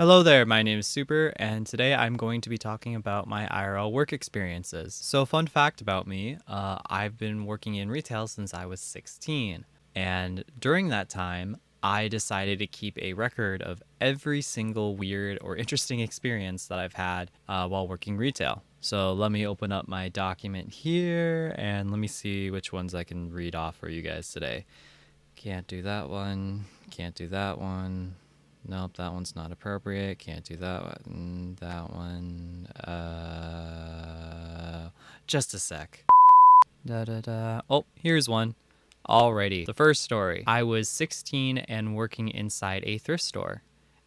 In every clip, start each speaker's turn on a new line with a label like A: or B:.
A: Hello there, my name is Super, and today I'm going to be talking about my IRL work experiences. So, fun fact about me, I've been working in retail since I was 16, and during that time, I decided to keep a record of every single weird or interesting experience that I've had while working retail. So, let me open up my document here, and let me see which ones I can read off for you guys today. Can't do that one, can't do that one. Nope, that one's not appropriate. Can't do that one. That one. Just a sec. Da da da. Oh, here's one. Alrighty. The first story. I was 16 and working inside a thrift store.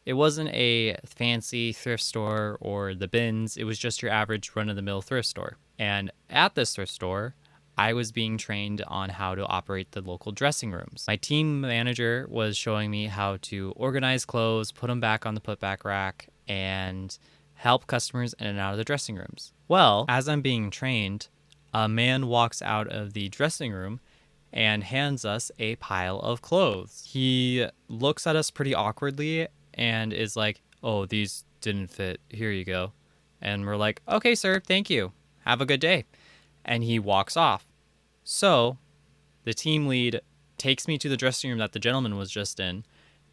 A: It wasn't a fancy thrift store or the bins, it was just your average run of the mill thrift store. And at this thrift store, I was being trained on how to operate the local dressing rooms. My team manager was showing me how to organize clothes, put them back on the put-back rack, and help customers in and out of the dressing rooms. Well, as I'm being trained, a man walks out of the dressing room and hands us a pile of clothes. He looks at us pretty awkwardly and is like, "Oh, these didn't fit. Here you go." And we're like, "Okay, sir, thank you. Have a good day." And he walks off. So the team lead takes me to the dressing room that the gentleman was just in,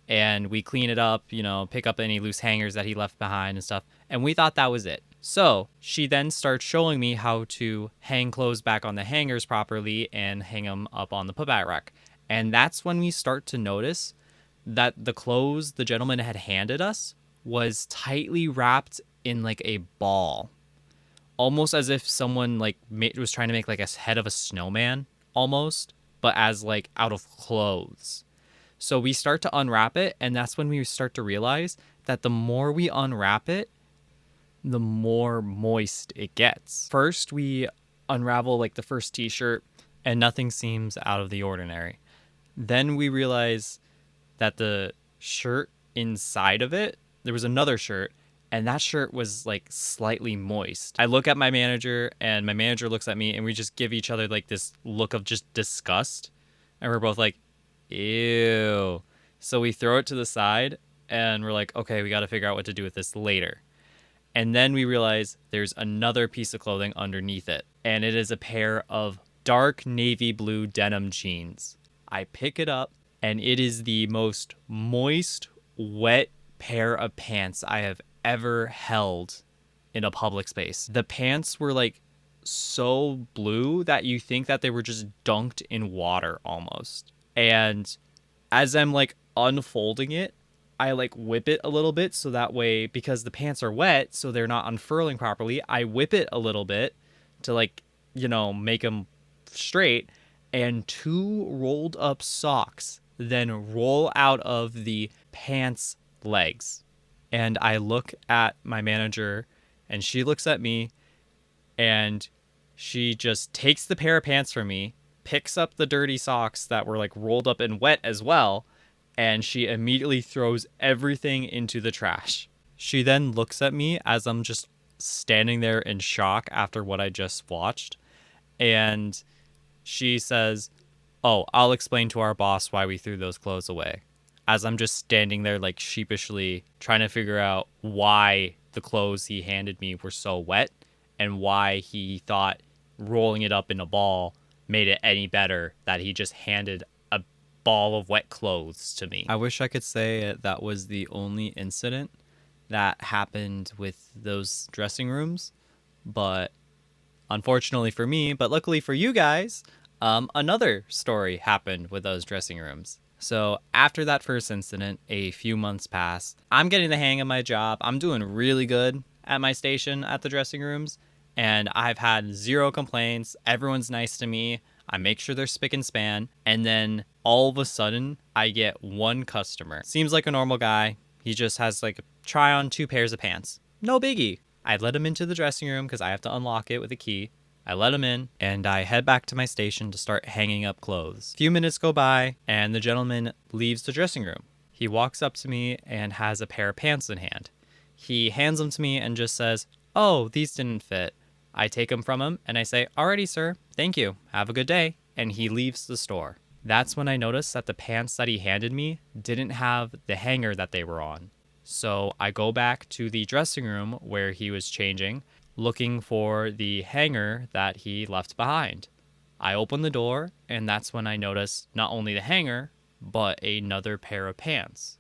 A: and we clean it up, pick up any loose hangers that he left behind and stuff. And we thought that was it. So she then starts showing me how to hang clothes back on the hangers properly and hang them up on the putback rack. And that's when we start to notice that the clothes the gentleman had handed us was tightly wrapped in like a ball, almost as if someone was trying to make like a head of a snowman almost, but as like out of clothes. So we start to unwrap it, and that's when we start to realize that the more we unwrap it, the more moist it gets. First, we unravel like the first t-shirt, and nothing seems out of the ordinary. Then we realize that the shirt inside of it, there was another shirt, and that shirt was like slightly moist. I look at my manager, and my manager looks at me, and we just give each other like this look of just disgust. And we're both like, ew. So we throw it to the side, and we're like, okay, we got to figure out what to do with this later. And then we realize there's another piece of clothing underneath it, and it is a pair of dark navy blue denim jeans. I pick it up, and it is the most moist, wet pair of pants I have ever held in a public space. The pants were like so blue that you think that they were just dunked in water almost. And as I'm like unfolding it, I like whip it a little bit so that way, because the pants are wet, so they're not unfurling properly, I whip it a little bit to make them straight, and two rolled up socks then roll out of the pants legs. And I look at my manager, and she looks at me, and she just takes the pair of pants from me, picks up the dirty socks that were like rolled up and wet as well, and she immediately throws everything into the trash. She then looks at me as I'm just standing there in shock after what I just watched, and she says, "Oh, I'll explain to our boss why we threw those clothes away." As I'm just standing there like sheepishly trying to figure out why the clothes he handed me were so wet and why he thought rolling it up in a ball made it any better that he just handed a ball of wet clothes to me. I wish I could say that was the only incident that happened with those dressing rooms, but unfortunately for me, but luckily for you guys, another story happened with those dressing rooms. So after that first incident, a few months passed. I'm getting the hang of my job. I'm doing really good at my station at the dressing rooms, and I've had zero complaints. Everyone's nice to me. I make sure they're spick and span. And then all of a sudden, I get one customer. Seems like a normal guy. He just has like a try on 2 pairs of pants. No biggie. I let him into the dressing room because I have to unlock it with a key. I let him in, and I head back to my station to start hanging up clothes. A few minutes go by, and the gentleman leaves the dressing room. He walks up to me and has a pair of pants in hand. He hands them to me and just says, "Oh, these didn't fit." I take them from him, and I say, "Alrighty, sir. Thank you. Have a good day." And he leaves the store. That's when I noticed that the pants that he handed me didn't have the hanger that they were on. So I go back to the dressing room where he was changing, looking for the hanger that he left behind. I open the door, and that's when I notice not only the hanger, but another pair of pants.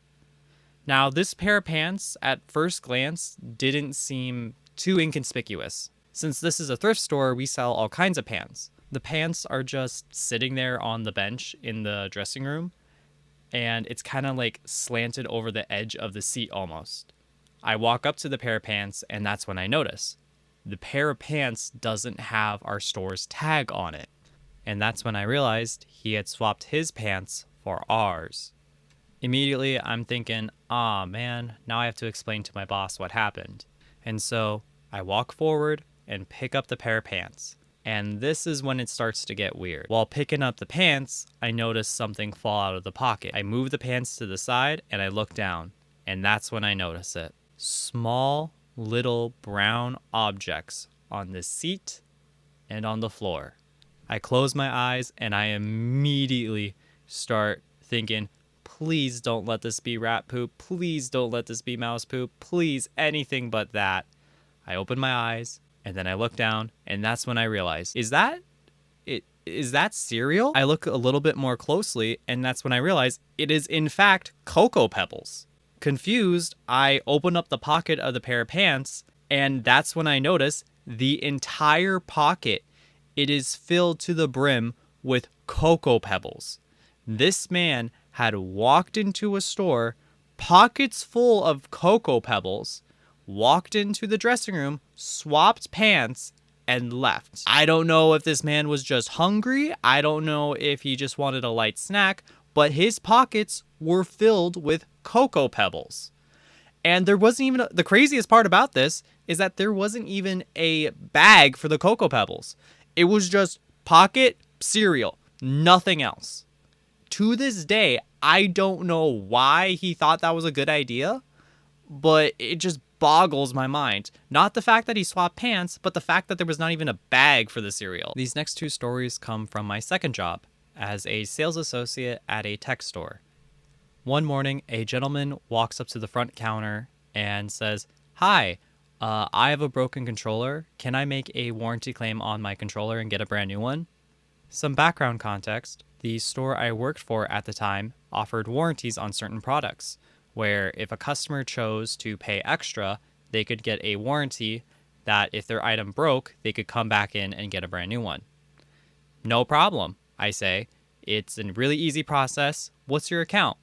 A: Now, this pair of pants, at first glance, didn't seem too inconspicuous. Since this is a thrift store, we sell all kinds of pants. The pants are just sitting there on the bench in the dressing room, and it's kind of like slanted over the edge of the seat almost. I walk up to the pair of pants, and that's when I notice the pair of pants doesn't have our store's tag on it. And that's when I realized he had swapped his pants for ours. Immediately, I'm thinking, "Ah, man, now I have to explain to my boss what happened." And so I walk forward and pick up the pair of pants. And this is when it starts to get weird. While picking up the pants, I notice something fall out of the pocket. I move the pants to the side and I look down, and that's when I notice it. Small, little brown objects on the seat and on the floor. I close my eyes and I immediately start thinking, please don't let this be rat poop. Please don't let this be mouse poop. Please, anything but that. I open my eyes and then I look down, and that's when I realize, is that cereal? I look a little bit more closely, and that's when I realize it is in fact Cocoa Pebbles. Confused, I open up the pocket of the pair of pants, and that's when I notice the entire pocket, it is filled to the brim with Cocoa Pebbles. This man had walked into a store, pockets full of Cocoa Pebbles, walked into the dressing room, swapped pants, and left. I don't know if this man was just hungry. I don't know if he just wanted a light snack, but his pockets were filled with Cocoa Pebbles. And there wasn't even, the craziest part about this is that there wasn't even a bag for the Cocoa Pebbles. It was just pocket cereal, nothing else. To this day, I don't know why he thought that was a good idea, but it just boggles my mind. Not the fact that he swapped pants, but the fact that there was not even a bag for the cereal. These next two stories come from my second job as a sales associate at a tech store. One morning, a gentleman walks up to the front counter and says, "Hi, I have a broken controller. Can I make a warranty claim on my controller and get a brand new one?" Some background context. The store I worked for at the time offered warranties on certain products, where if a customer chose to pay extra, they could get a warranty that if their item broke, they could come back in and get a brand new one. No problem, I say. It's a really easy process. What's your account?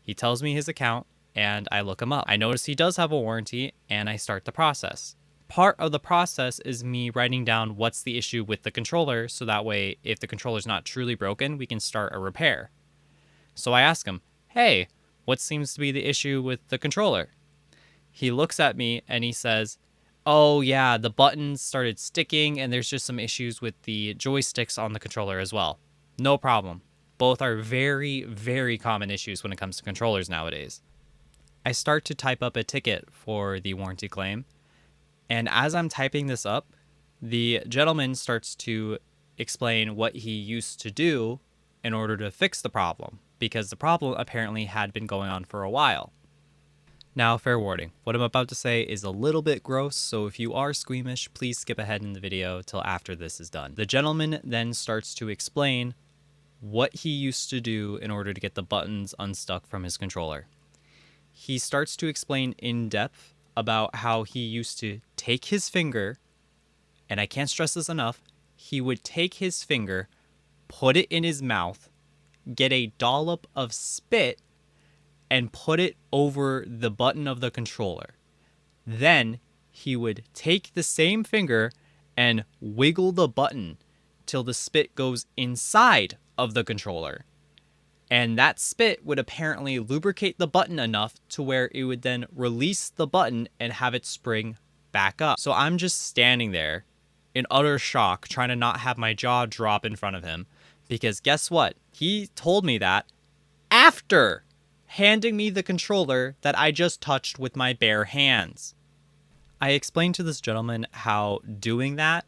A: He tells me his account, and I look him up. I notice he does have a warranty, and I start the process. Part of the process is me writing down what's the issue with the controller, so that way, if the controller's not truly broken, we can start a repair. So I ask him, "Hey, what seems to be the issue with the controller?" He looks at me and he says, "Oh yeah, the buttons started sticking and there's just some issues with the joysticks on the controller as well." No problem. Both are very, very common issues when it comes to controllers nowadays. I start to type up a ticket for the warranty claim, and as I'm typing this up, the gentleman starts to explain what he used to do in order to fix the problem, because the problem apparently had been going on for a while. Now, fair warning, what I'm about to say is a little bit gross, so if you are squeamish, please skip ahead in the video till after this is done. The gentleman then starts to explain what he used to do in order to get the buttons unstuck from his controller. He starts to explain in depth about how he used to take his finger, and I can't stress this enough, he would take his finger, put it in his mouth, get a dollop of spit, and put it over the button of the controller. Then he would take the same finger and wiggle the button till the spit goes inside of the controller. And that spit would apparently lubricate the button enough to where it would then release the button and have it spring back up. So I'm just standing there in utter shock, trying to not have my jaw drop in front of him. Because guess what? He told me that after handing me the controller that I just touched with my bare hands. I explained to this gentleman how doing that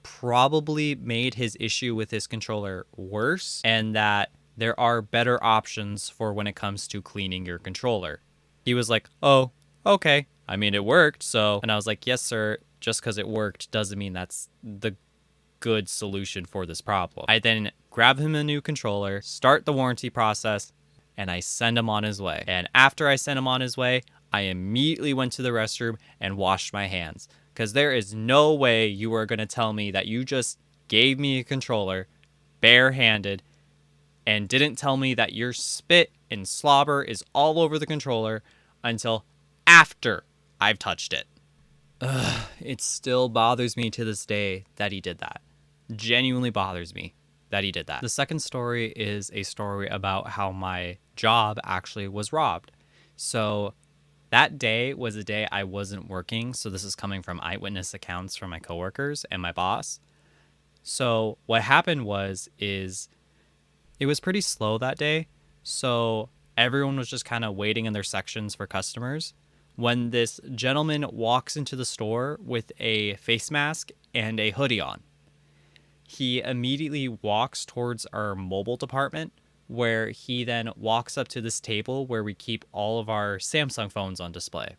A: probably made his issue with his controller worse, and that there are better options for when it comes to cleaning your controller. He was like, "Oh, okay. I mean, it worked. So, and I was like, yes, sir. Just because it worked doesn't mean that's the good solution for this problem. I then grab him a new controller, start the warranty process, and I send him on his way. And after I sent him on his way, I immediately went to the restroom and washed my hands. Because there is no way you are going to tell me that you just gave me a controller barehanded and didn't tell me that your spit and slobber is all over the controller until after I've touched it. It still bothers me to this day that he did that. Genuinely bothers me that he did that. The second story is a story about how my job actually was robbed. So that day was a day I wasn't working. So this is coming from eyewitness accounts from my coworkers and my boss. So what happened is it was pretty slow that day. So everyone was just kind of waiting in their sections for customers when this gentleman walks into the store with a face mask and a hoodie on. He immediately walks towards our mobile department, where he then walks up to this table where we keep all of our Samsung phones on display.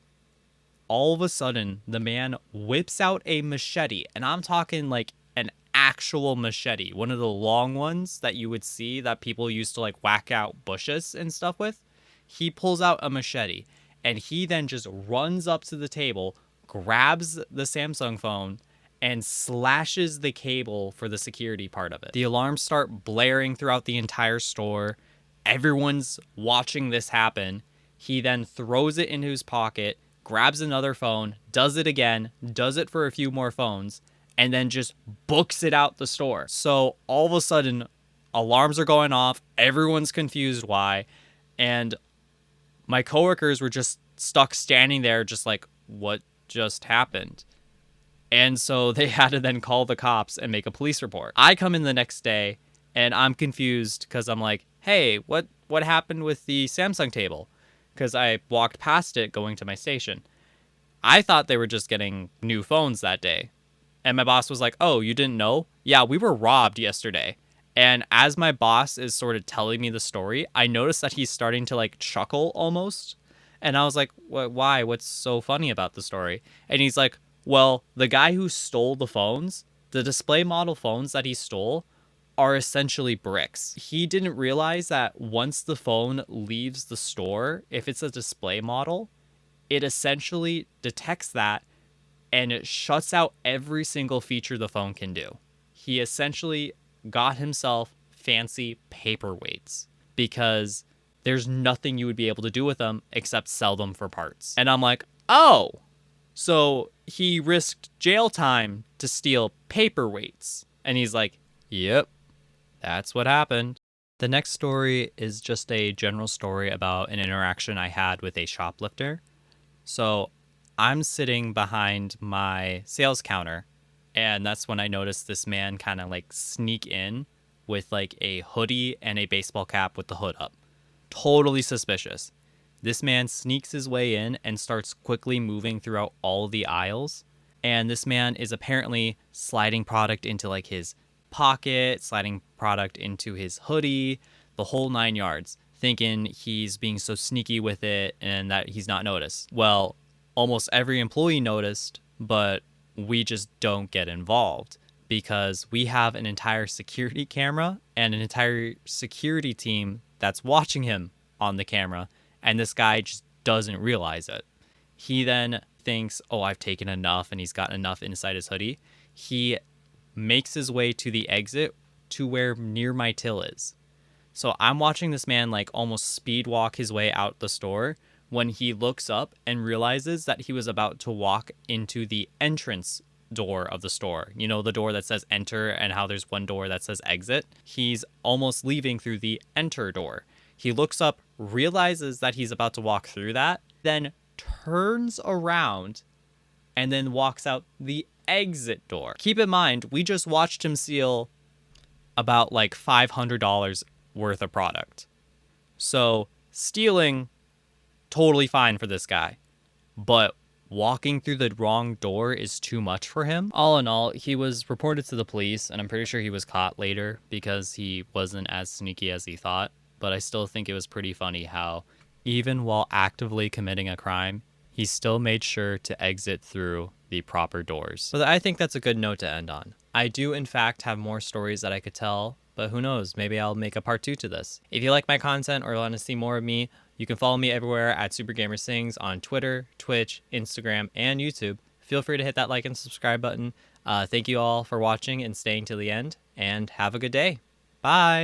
A: All of a sudden, the man whips out a machete, and I'm talking like an actual machete, one of the long ones that you would see that people used to like whack out bushes and stuff with. He pulls out a machete, and he then just runs up to the table, grabs the Samsung phone, and slashes the cable for the security part of it. The alarms start blaring throughout the entire store. Everyone's watching this happen. He then throws it into his pocket, grabs another phone, does it again, does it for a few more phones, and then just books it out the store. So all of a sudden, alarms are going off. Everyone's confused why. And my coworkers were just stuck standing there just like, what just happened? And so they had to then call the cops and make a police report. I come in the next day and I'm confused because I'm like, hey, what happened with the Samsung table? Because I walked past it going to my station. I thought they were just getting new phones that day. And my boss was like, oh, you didn't know? Yeah, we were robbed yesterday. And as my boss is sort of telling me the story, I noticed that he's starting to like chuckle almost. And I was like, why? What's so funny about the story? And he's like, well, the guy who stole the phones, the display model phones that he stole, are essentially bricks. He didn't realize that once the phone leaves the store, if it's a display model, it essentially detects that and it shuts out every single feature the phone can do. He essentially got himself fancy paperweights because there's nothing you would be able to do with them except sell them for parts. And I'm like, oh, so he risked jail time to steal paperweights. And he's like, yep, that's what happened. The next story is just a general story about an interaction I had with a shoplifter. So I'm sitting behind my sales counter, and that's when I noticed this man kind of like sneak in with like a hoodie and a baseball cap with the hood up. Totally suspicious. This man sneaks his way in and starts quickly moving throughout all the aisles. And this man is apparently sliding product into like his pocket, sliding product into his hoodie, the whole 9 yards, thinking he's being so sneaky with it and that he's not noticed. Well, almost every employee noticed, but we just don't get involved because we have an entire security camera and an entire security team that's watching him on the camera. And this guy just doesn't realize it. He then thinks, oh, I've taken enough, and he's got enough inside his hoodie. He makes his way to the exit to where near my till is. So I'm watching this man like almost speed walk his way out the store when he looks up and realizes that he was about to walk into the entrance door of the store. You know, the door that says enter and how there's one door that says exit. He's almost leaving through the enter door. He looks up, realizes that he's about to walk through that, then turns around and then walks out the exit door. Keep in mind, we just watched him steal about like $500 worth of product. So stealing, totally fine for this guy. But walking through the wrong door is too much for him. All in all, he was reported to the police, and I'm pretty sure he was caught later because he wasn't as sneaky as he thought. But I still think it was pretty funny how even while actively committing a crime, he still made sure to exit through the proper doors. So I think that's a good note to end on. I do, in fact, have more stories that I could tell, but who knows? Maybe I'll make a part 2 to this. If you like my content or want to see more of me, you can follow me everywhere at SuperGamerSings on Twitter, Twitch, Instagram, and YouTube. Feel free to hit that like and subscribe button. Thank you all for watching and staying till the end, and have a good day. Bye!